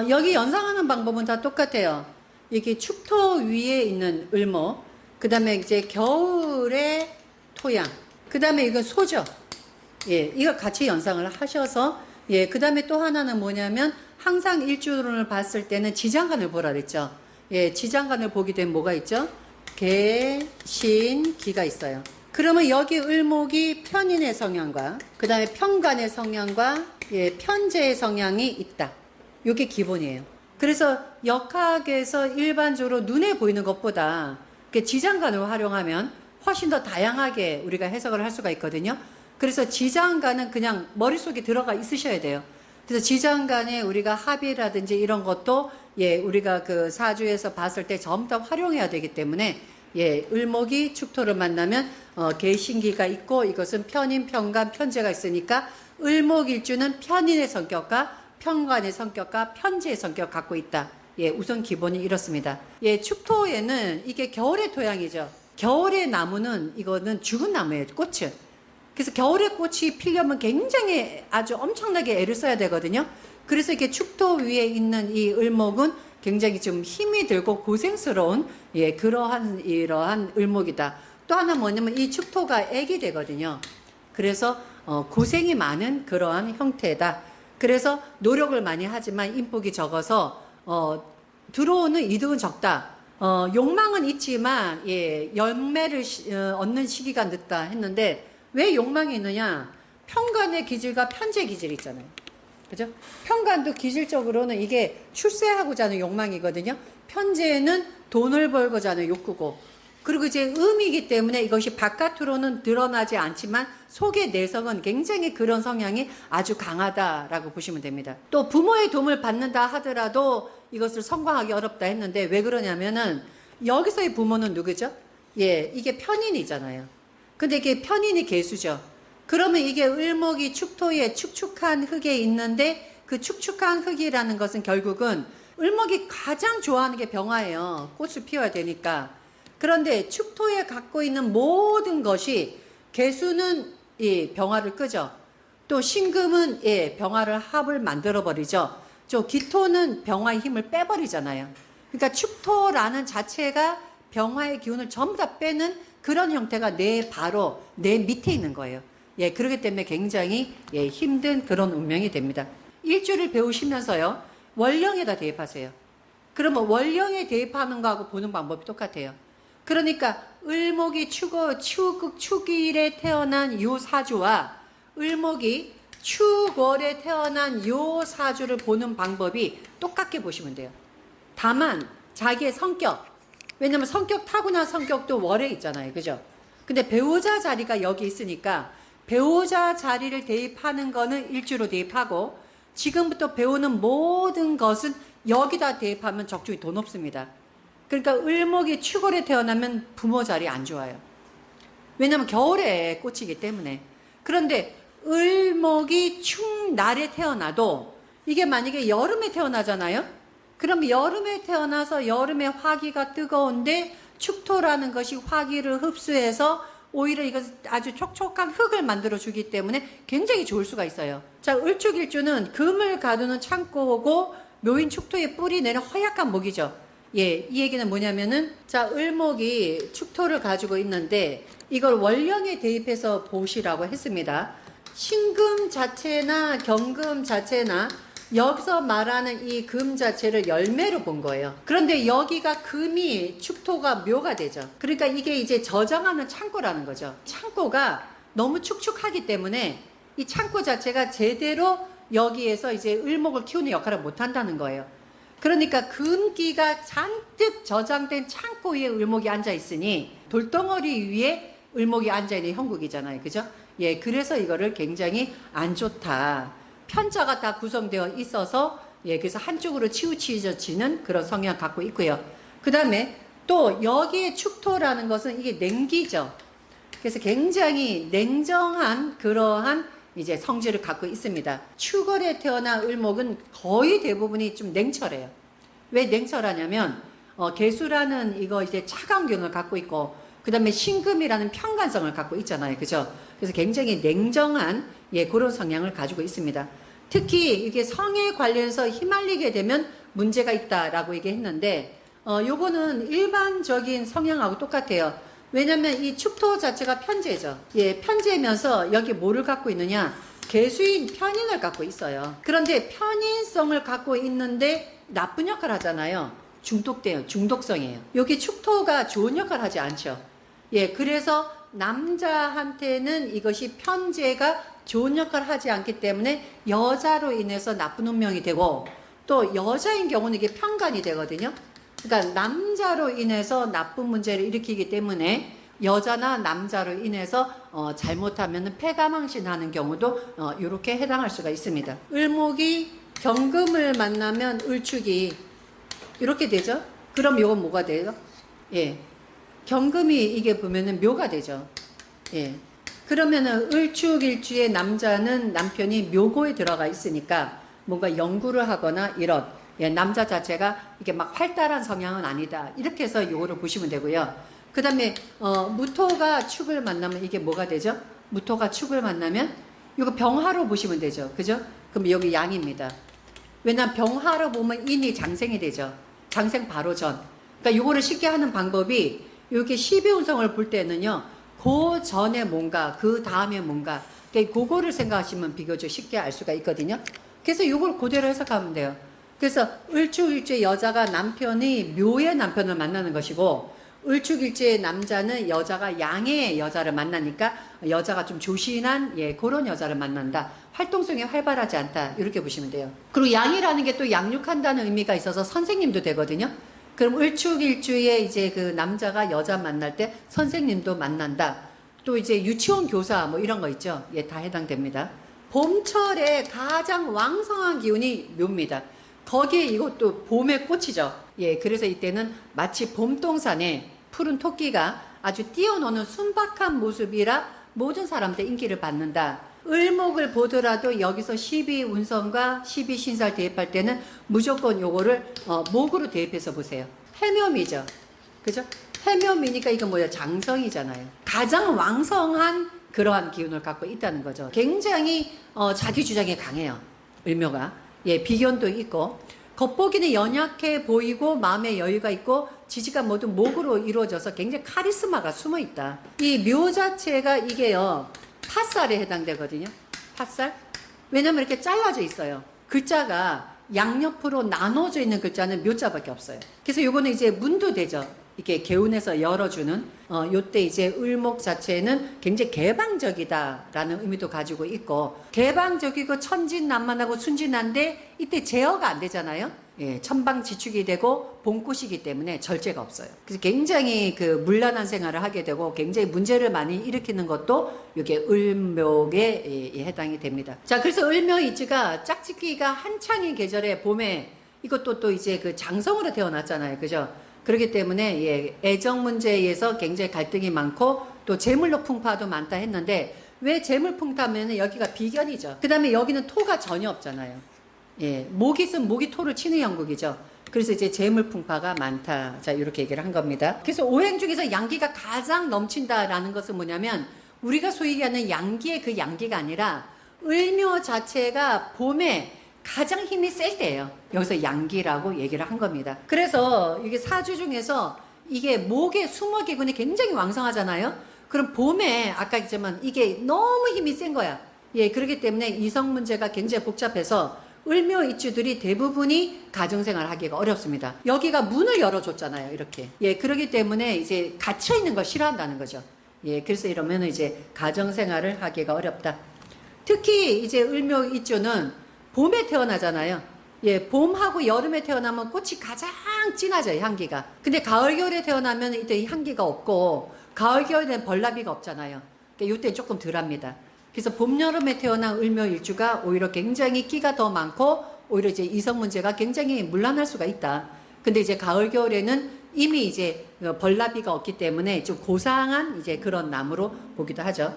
여기 연상하는 방법은 다 똑같아요. 이렇게 축토 위에 있는 을목, 그 다음에 이제 겨울의 토양, 그 다음에 이건 소죠. 예, 이거 같이 연상을 하셔서, 예, 그 다음에 또 하나는 뭐냐면, 항상 일주를 봤을 때는 지장간을 보라 그랬죠. 예, 지장간을 보게 되면 뭐가 있죠? 개, 신, 기가 있어요. 그러면 여기 을목이 편인의 성향과, 그 다음에 편간의 성향과, 예, 편재의 성향이 있다. 이게 기본이에요. 그래서 역학에서 일반적으로 눈에 보이는 것보다 지장간을 활용하면 훨씬 더 다양하게 우리가 해석을 할 수가 있거든요. 그래서 지장간은 그냥 머릿속에 들어가 있으셔야 돼요. 그래서 지장간에 우리가 합이라든지 이런 것도 예, 우리가 그 사주에서 봤을 때 전부 다 활용해야 되기 때문에 예, 을목이 축토를 만나면 개신기가 있고 이것은 편인, 편간, 편재가 있으니까 을목일주는 편인의 성격과 편관의 성격과 편재의 성격 갖고 있다. 예, 우선 기본이 이렇습니다. 예, 축토에는 이게 겨울의 토양이죠. 겨울의 나무는 이거는 죽은 나무예요, 꽃은. 그래서 겨울에 꽃이 피려면 굉장히 아주 엄청나게 애를 써야 되거든요. 그래서 이렇게 축토 위에 있는 이 을목은 굉장히 좀 힘이 들고 고생스러운 예, 이러한 을목이다. 또 하나 뭐냐면 이 축토가 애기 되거든요. 그래서 고생이 많은 그러한 형태다. 그래서 노력을 많이 하지만 인복이 적어서 들어오는 이득은 적다. 욕망은 있지만 예, 열매를 얻는 시기가 늦다 했는데 왜 욕망이 있느냐? 편간의 기질과 편재 기질이 있잖아요. 그죠? 편간도 기질적으로는 이게 출세하고자 하는 욕망이거든요. 편재는 돈을 벌고자 하는 욕구고, 그리고 이제 음이기 때문에 이것이 바깥으로는 드러나지 않지만 속의 내성은 굉장히 그런 성향이 아주 강하다라고 보시면 됩니다. 또 부모의 도움을 받는다 하더라도 이것을 성공하기 어렵다 했는데 왜 그러냐면은 여기서의 부모는 누구죠? 예, 이게 편인이잖아요. 근데 이게 편인이 개수죠. 그러면 이게 을목이 축토에 축축한 흙에 있는데 그 축축한 흙이라는 것은 결국은 을목이 가장 좋아하는 게 병화예요. 꽃을 피워야 되니까. 그런데 축토에 갖고 있는 모든 것이 개수는 이 병화를 끄죠. 또 신금은 예, 병화를 합을 만들어 버리죠. 저 기토는 병화의 힘을 빼버리잖아요. 그러니까 축토라는 자체가 병화의 기운을 전부 다 빼는 그런 형태가 바로 내 밑에 있는 거예요. 예, 그렇기 때문에 굉장히 예, 힘든 그런 운명이 됩니다. 일주를 배우시면서요, 월령에다 대입하세요. 그러면 월령에 대입하는 거하고 보는 방법이 똑같아요. 그러니까 을목이 축일에 태어난 요 사주와 을목이 축월에 태어난 요 사주를 보는 방법이 똑같게 보시면 돼요. 다만 자기의 성격, 왜냐면 성격 타고난 성격도 월에 있잖아요. 그죠? 근데 배우자 자리가 여기 있으니까 배우자 자리를 대입하는 거는 일주로 대입하고 지금부터 배우는 모든 것은 여기다 대입하면 적중이 더 높습니다. 그러니까 을목이 축월에 태어나면 부모 자리 안 좋아요. 왜냐면 겨울에 꽃이기 때문에. 그런데 을목이 축날에 태어나도 이게 만약에 여름에 태어나잖아요. 그럼 여름에 태어나서 여름에 화기가 뜨거운데 축토라는 것이 화기를 흡수해서 오히려 이거 아주 촉촉한 흙을 만들어 주기 때문에 굉장히 좋을 수가 있어요. 자, 을축일주는 금을 가두는 창고고 묘인 축토의 뿌리 내는 허약한 목이죠. 예, 이 얘기는 뭐냐면은 자, 을목이 축토를 가지고 있는데 이걸 월령에 대입해서 보시라고 했습니다. 신금 자체나 경금 자체나 여기서 말하는 이 금 자체를 열매로 본 거예요. 그런데 여기가 금이 축토가 묘가 되죠. 그러니까 이게 이제 저장하는 창고라는 거죠. 창고가 너무 축축하기 때문에 이 창고 자체가 제대로 여기에서 이제 을목을 키우는 역할을 못 한다는 거예요. 그러니까 금기가 잔뜩 저장된 창고 위에 을목이 앉아 있으니 돌덩어리 위에 을목이 앉아 있는 형국이잖아요. 그죠? 예, 그래서 이거를 굉장히 안 좋다. 편자가 다 구성되어 있어서 예, 그래서 한쪽으로 치우쳐지는 그런 성향을 갖고 있고요. 그 다음에 또 여기에 축토라는 것은 이게 냉기죠. 그래서 굉장히 냉정한 그러한 이제 성질을 갖고 있습니다. 축월에 태어난 을목은 거의 대부분이 좀 냉철해요. 왜 냉철하냐면 개수라는 이거 이제 차가운 기운을 갖고 있고 그 다음에 신금이라는 편간성을 갖고 있잖아요. 그죠? 그래서 굉장히 냉정한 예, 그런 성향을 가지고 있습니다. 특히 이게 성에 관련해서 휘말리게 되면 문제가 있다라고 얘기했는데, 요거는 일반적인 성향하고 똑같아요. 왜냐면 이 축토 자체가 편재죠. 예, 편재면서 여기 뭐를 갖고 있느냐? 개수인 편인을 갖고 있어요. 그런데 편인성을 갖고 있는데 나쁜 역할 하잖아요. 중독돼요. 중독성이에요. 여기 축토가 좋은 역할 하지 않죠. 예, 그래서 남자한테는 이것이 편재가 좋은 역할을 하지 않기 때문에 여자로 인해서 나쁜 운명이 되고, 또 여자인 경우는 이게 편간이 되거든요. 그러니까 남자로 인해서 나쁜 문제를 일으키기 때문에 여자나 남자로 인해서 잘못하면 폐가망신하는 경우도 이렇게 해당할 수가 있습니다. 을목이 경금을 만나면 을축이 이렇게 되죠. 그럼 이건 뭐가 돼요? 예, 경금이 이게 보면은 묘가 되죠. 예. 그러면은 을축일주의 남자는 남편이 묘고에 들어가 있으니까 뭔가 연구를 하거나 이런, 예, 남자 자체가 이게 막 활달한 성향은 아니다. 이렇게 해서 요거를 보시면 되고요. 그 다음에 무토가 축을 만나면 이게 뭐가 되죠? 무토가 축을 만나면 이거 병화로 보시면 되죠. 그죠? 그럼 여기 양입니다. 왜냐면 병화로 보면 인이 장생이 되죠. 장생 바로 전. 그러니까 요거를 쉽게 하는 방법이 이렇게 12운성을 볼 때는요, 그 전에 뭔가, 그 다음에 뭔가, 그러니까 그거를 생각하시면 비교적 쉽게 알 수가 있거든요. 그래서 이걸 그대로 해석하면 돼요. 그래서 을축일주의 여자가 남편이 묘의 남편을 만나는 것이고, 을축일주의 남자는 여자가 양의 여자를 만나니까 여자가 좀 조신한, 예, 그런 여자를 만난다. 활동성이 활발하지 않다. 이렇게 보시면 돼요. 그리고 양이라는 게 또 양육한다는 의미가 있어서 선생님도 되거든요. 그럼 을축일주의 이제 그 남자가 여자 만날 때 선생님도 만난다. 또 이제 유치원 교사 뭐 이런 거 있죠. 예, 다 해당됩니다. 봄철에 가장 왕성한 기운이 묘입니다. 거기에 이것도 봄의 꽃이죠. 예, 그래서 이때는 마치 봄동산에 푸른 토끼가 아주 뛰어노는 순박한 모습이라 모든 사람들 인기를 받는다. 을목을 보더라도 여기서 12운성과 12신살 대입할 때는 무조건 요거를 목으로 대입해서 보세요. 해묘미죠. 그죠? 해묘미니까 이건 뭐야? 장성이잖아요. 가장 왕성한 그러한 기운을 갖고 있다는 거죠. 굉장히 자기 주장이 강해요. 을묘가. 예, 비견도 있고, 겉보기는 연약해 보이고 마음의 여유가 있고 지지가 모두 목으로 이루어져서 굉장히 카리스마가 숨어 있다. 이 묘 자체가 이게요, 팥살에 해당되거든요. 팥살. 왜냐면 이렇게 잘라져 있어요. 글자가 양옆으로 나눠져 있는 글자는 묘자밖에 없어요. 그래서 요거는 이제 문도 되죠. 이렇게 개운해서 열어주는, 요때 이제 을목 자체는 굉장히 개방적이다라는 의미도 가지고 있고, 개방적이고 천진난만하고 순진한데 이때 제어가 안 되잖아요. 예, 천방지축이 되고 봄꽃이기 때문에 절제가 없어요. 그래서 굉장히 그 문란한 생활을 하게 되고 굉장히 문제를 많이 일으키는 것도 이게 을묘에 해당이 됩니다. 자, 그래서 을묘이지가 짝짓기가 한창인 계절에 봄에 이것도 또 이제 그 장성으로 태어났잖아요. 그죠? 그렇기 때문에 예, 애정 문제에 의해서 굉장히 갈등이 많고 또 재물로 풍파도 많다 했는데, 왜 재물 풍파면 여기가 비견이죠. 그 다음에 여기는 토가 전혀 없잖아요. 예, 목이 있으면 목이 토를 치는 형국이죠. 그래서 이제 재물 풍파가 많다. 자, 이렇게 얘기를 한 겁니다. 그래서 오행 중에서 양기가 가장 넘친다라는 것은 뭐냐면, 우리가 소위 얘기하는 양기의 그 양기가 아니라 을묘 자체가 봄에 가장 힘이 셀 때예요. 여기서 양기라고 얘기를 한 겁니다. 그래서 이게 사주 중에서 이게 목의 수목기군이 굉장히 왕성하잖아요. 그럼 봄에 아까 했지만 이게 너무 힘이 센 거야. 예, 그렇기 때문에 이성 문제가 굉장히 복잡해서 을묘 입주들이 대부분이 가정생활 하기가 어렵습니다. 여기가 문을 열어줬잖아요. 이렇게. 예, 그렇기 때문에 이제 갇혀있는 걸 싫어한다는 거죠. 예, 그래서 이러면 이제 가정생활을 하기가 어렵다. 특히 이제 을묘 입주는 봄에 태어나잖아요. 예, 봄하고 여름에 태어나면 꽃이 가장 진하죠, 향기가. 근데 가을, 겨울에 태어나면 이때 향기가 없고, 가을, 겨울에는 벌나비가 없잖아요. 그러니까 이때는 조금 덜합니다. 그래서 봄, 여름에 태어난 을묘 일주가 오히려 굉장히 끼가 더 많고, 오히려 이제 이성 문제가 굉장히 문란할 수가 있다. 근데 이제 가을, 겨울에는 이미 이제 벌나비가 없기 때문에 좀 고상한 이제 그런 나무로 보기도 하죠.